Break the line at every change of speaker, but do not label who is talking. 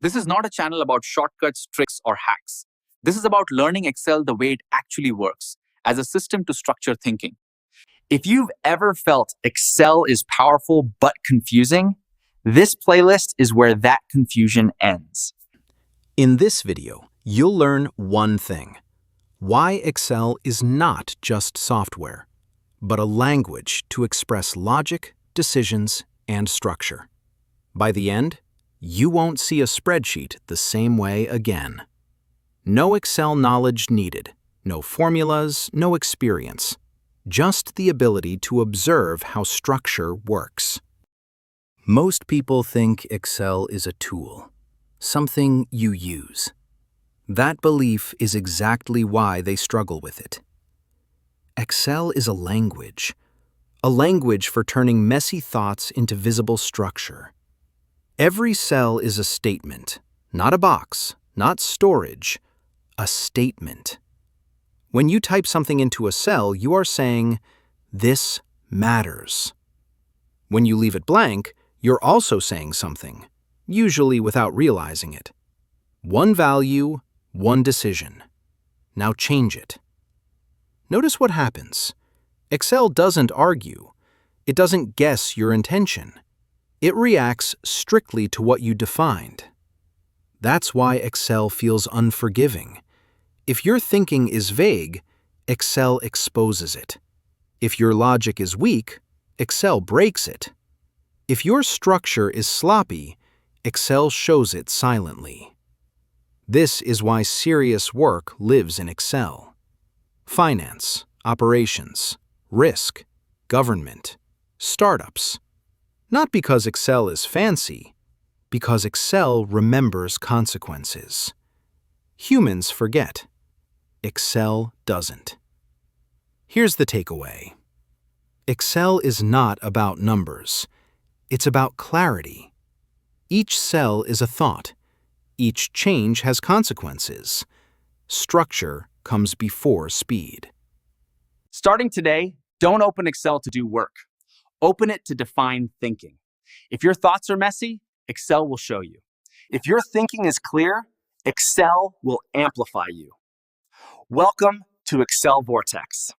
This is not a channel about shortcuts, tricks, or hacks. This is about learning Excel the way it actually works, as a system to structure thinking. If you've ever felt Excel is powerful but confusing, this playlist is where that confusion ends.
In this video, you'll learn one thing: why Excel is not just software, but a language to express logic, decisions, and structure. By the end, you won't see a spreadsheet the same way again. No Excel knowledge needed, no formulas, no experience, just the ability to observe how structure works. Most people think Excel is a tool, something you use. That belief is exactly why they struggle with it. Excel is a language for turning messy thoughts into visible structure. Every cell is a statement, not a box, not storage, a statement. When you type something into a cell, you are saying, "This matters." When you leave it blank, you're also saying something, usually without realizing it. One value, one decision. Now change it. Notice what happens. Excel doesn't argue. It doesn't guess your intention. It reacts strictly to what you defined. That's why Excel feels unforgiving. If your thinking is vague, Excel exposes it. If your logic is weak, Excel breaks it. If your structure is sloppy, Excel shows it silently. This is why serious work lives in Excel. Finance, operations, risk, government, startups. Not because Excel is fancy, because Excel remembers consequences. Humans forget. Excel doesn't. Here's the takeaway. Excel is not about numbers. It's about clarity. Each cell is a thought. Each change has consequences. Structure comes before speed.
Starting today, don't open Excel to do work. Open it to define thinking. If your thoughts are messy, Excel will show you. If your thinking is clear, Excel will amplify you. Welcome to Excel Vortex.